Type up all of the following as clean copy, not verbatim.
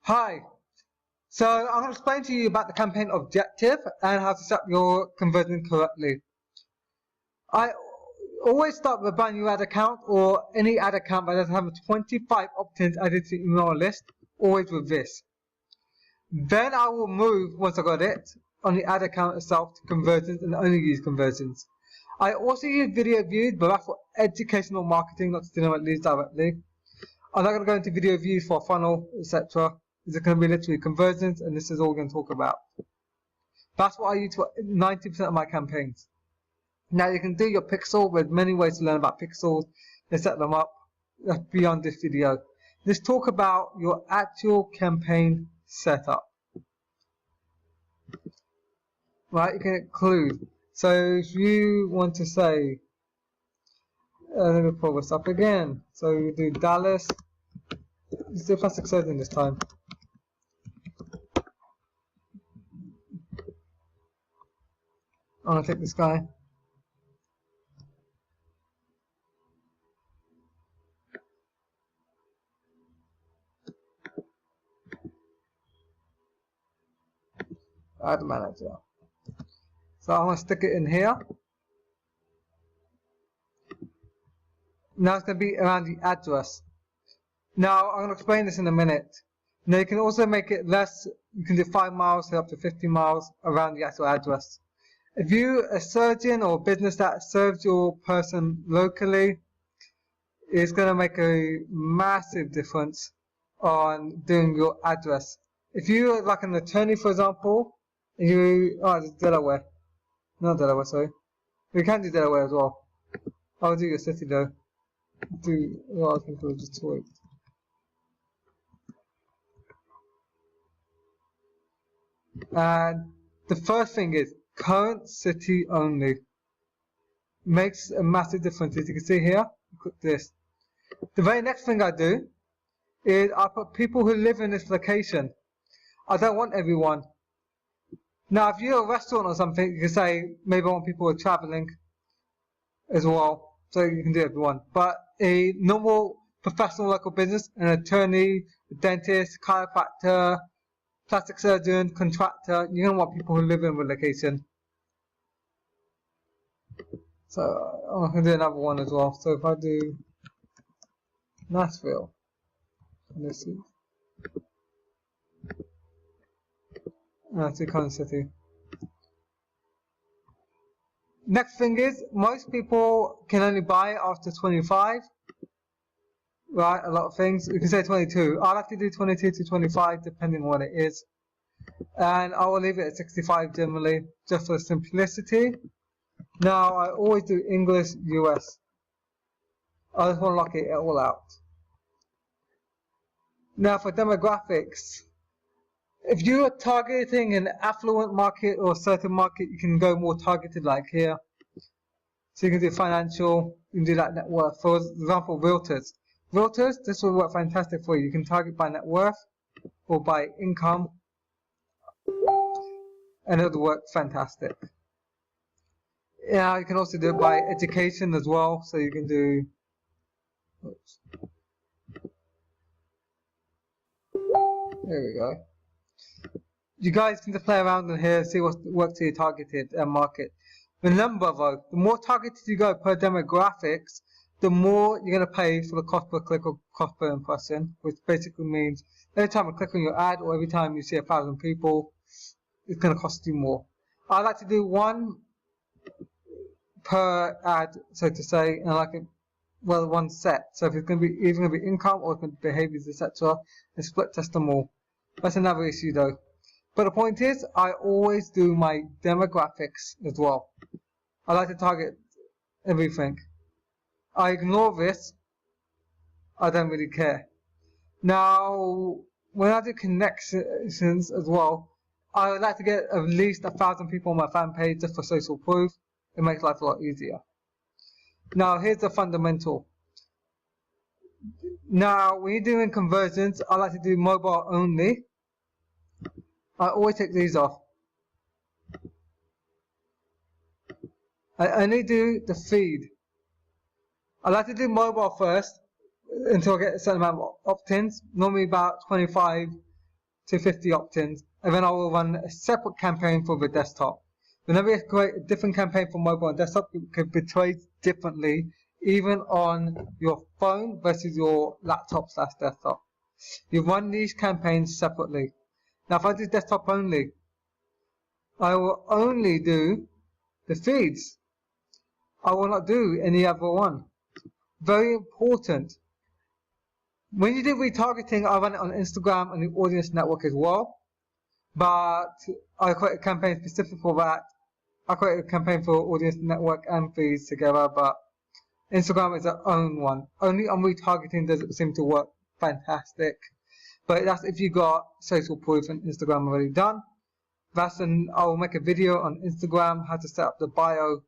Hi, so I'm going to explain to you about the campaign objective and how to set your conversion correctly. I always start with a brand new ad account or any ad account that doesn't have 25 opt-ins added to your email list, always with this. Then I will move, once I got it, on the ad account itself to conversions and only use conversions. I also use video views, but that's for educational marketing, not to generate leads directly. I'm not going to go into video views for a funnel, etc. This is going to be literally conversions, and this is all we're going to talk about. That's what I use for 90% of my campaigns. Now you can do your pixel. There's many ways to learn about pixels and set them up. That's beyond this video. Let's talk about your actual campaign setup. Right, you can include. So if you want to say, let me pull this up again. So you do Dallas. Let's do plastic surgeon this time. I'm gonna take this guy. Ad manager. So I'm gonna stick it in here. Now it's gonna be around the address. Now I'm gonna explain this in a minute. Now you can also make it less. You can do 5 miles to up to 50 miles around the actual address. If you're a surgeon or a business that serves your person locally, it's going to make a massive difference on doing your address. If you're like an attorney, for example, it's Delaware. Not Delaware, sorry. You can do Delaware as well. I'll do your city though. Do a lot of people Detroit. And the first thing is current city only. Makes a massive difference. As you can see here, click this. The very next thing I do is I put people who live in this location. I don't want everyone. Now, if you're a restaurant or something, you can say maybe I want people who are traveling as well. So you can do everyone. But a normal professional local business, an attorney, a dentist, chiropractor, plastic surgeon, contractor, you don't want people who live in the location. So I can do another one as well. So if I do Nashville, let's see. That's the current city. Next thing is, most people can only buy after 25. Right, a lot of things. You can say 22. I like to do 22 to 25, depending on what it is. And I will leave it at 65 generally, just for simplicity. Now, I always do English US. I just want to lock it all out. Now, for demographics, if you are targeting an affluent market or a certain market, you can go more targeted like here. So you can do financial, you can do like net worth. For example, realtors. Realtors, this will work fantastic for you. You can target by net worth or by income, and it'll work fantastic. Yeah, you can also do it by education as well. So you can do, oops. There we go. You guys can just play around in here, see what works to your targeted market. Remember though, the more targeted you go per demographics, the more you're going to pay for the cost per click or cost per impression, which basically means every time I click on your ad or every time you see 1,000 people, it's going to cost you more. I like to do one per ad, so to say, and I like it, well, one set. So if it's going to be either going to be income or behaviors, etc., and split test them all. That's another issue though. But the point is, I always do my demographics as well. I like to target everything. I ignore this. I don't really care. Now, when I do connections as well, I would like to get at least 1,000 people on my fan page just for social proof. It makes life a lot easier. Now, here's the fundamental. Now, when you're doing conversions, I like to do mobile only. I always take these off. I only do the feed. I like to do mobile first until I get a certain amount of opt-ins, normally about 25 to 50 opt-ins, and then I will run a separate campaign for the desktop. Whenever you create a different campaign for mobile and desktop, it can be traced differently, even on your phone versus your laptop/desktop. You run these campaigns separately. Now, if I do desktop only, I will only do the feeds. I will not do any other one. Very important. When you do retargeting, I run it on Instagram and the Audience Network as well. But I create a campaign specific for that. I create a campaign for Audience Network and feeds together, but Instagram is its own one. Only on retargeting does it seem to work fantastic. But that's if you got social proof and Instagram already done. I will make a video on Instagram, how to set up the bio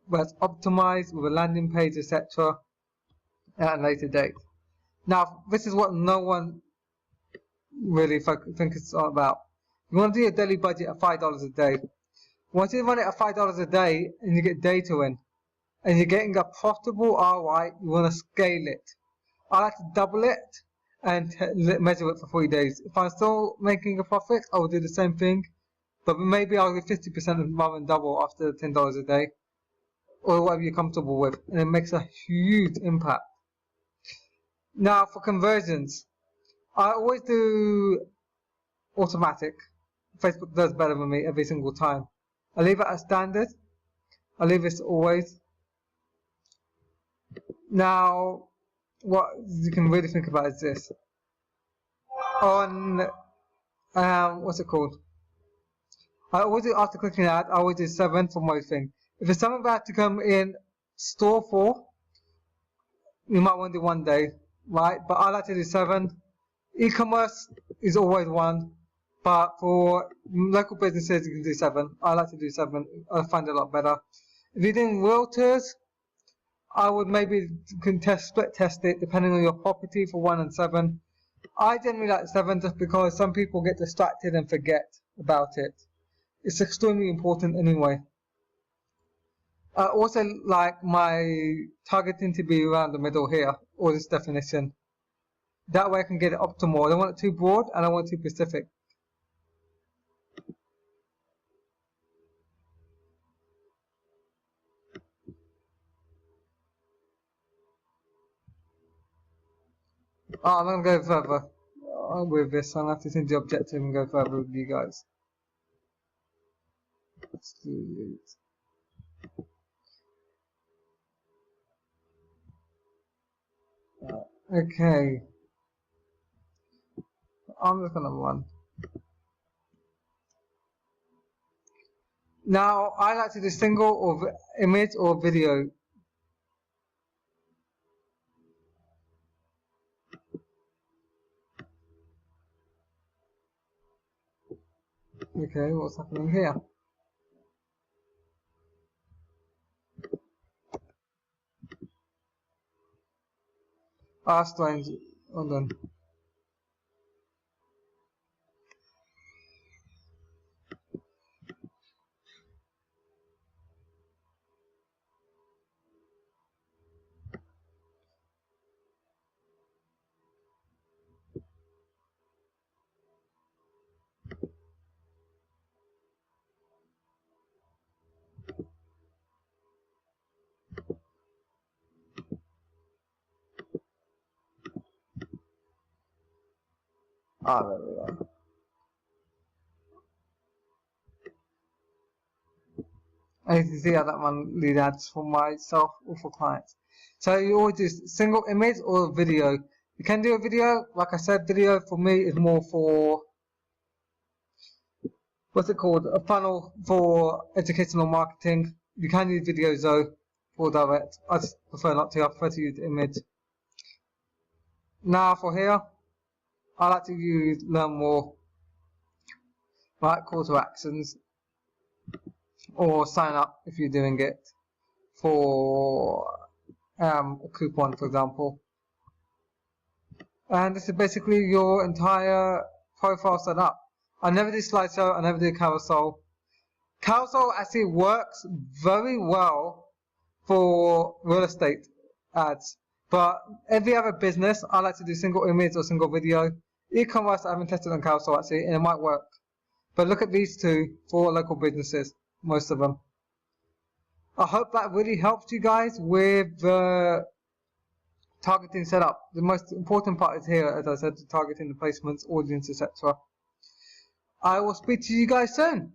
where it's optimized with a landing page, etc. at a later date. Now, this is what no one really thinks it's all about. You want to do your daily budget at $5 a day. Once you run it at $5 a day and you get data in, and you're getting a profitable ROI, you want to scale it. I like to double it and measure it for 3 days. If I'm still making a profit, I will do the same thing, but maybe I'll do 50% rather than double after $10 a day, or whatever you're comfortable with, and it makes a huge impact. Now, for conversions, I always do automatic. Facebook does better than me every single time. I leave it as standard. I leave this always. Now, what you can really think about is this. On, what's it called? I always do after clicking ad, I always do 7 for most things. If it's something that to come in store for, you might want to do 1 day, right? But I like to do 7. E-commerce is always 1, but for local businesses, you can do 7. I like to do 7. I find it a lot better. If you're doing realtors, I would maybe split test it depending on your property for 1 and 7. I generally like 7 just because some people get distracted and forget about it. It's extremely important anyway. I also like my targeting to be around the middle here, or this definition. That way I can get it optimal. I don't want it too broad and I don't want it too specific. I'm going to go further with this. I'm going to have to change the objective and go further with you guys. Let's do it. Okay. I'm just going to run. Now, I like to do single or image or video. Okay, what's happening here? Ah, strange. Hold on. Ah, there we go. And you can see how that one lead ads for myself or for clients. So you always do single image or video. You can do a video. Like I said, video for me is more for, what's it called? A funnel for educational marketing. You can use videos though for direct. I just prefer not to. I prefer to use image. Now for here, I like to use learn more, right? Call to actions, or sign up if you're doing it for a coupon, for example. And this is basically your entire profile set up. I never do slideshow, I never do carousel. Carousel actually works very well for real estate ads, but every other business, I like to do single image or single video. E-commerce I haven't tested on Carousel actually, and it might work. But look at these two for local businesses, most of them. I hope that really helps you guys with the targeting setup. The most important part is here, as I said, targeting the placements, audience, etc. I will speak to you guys soon.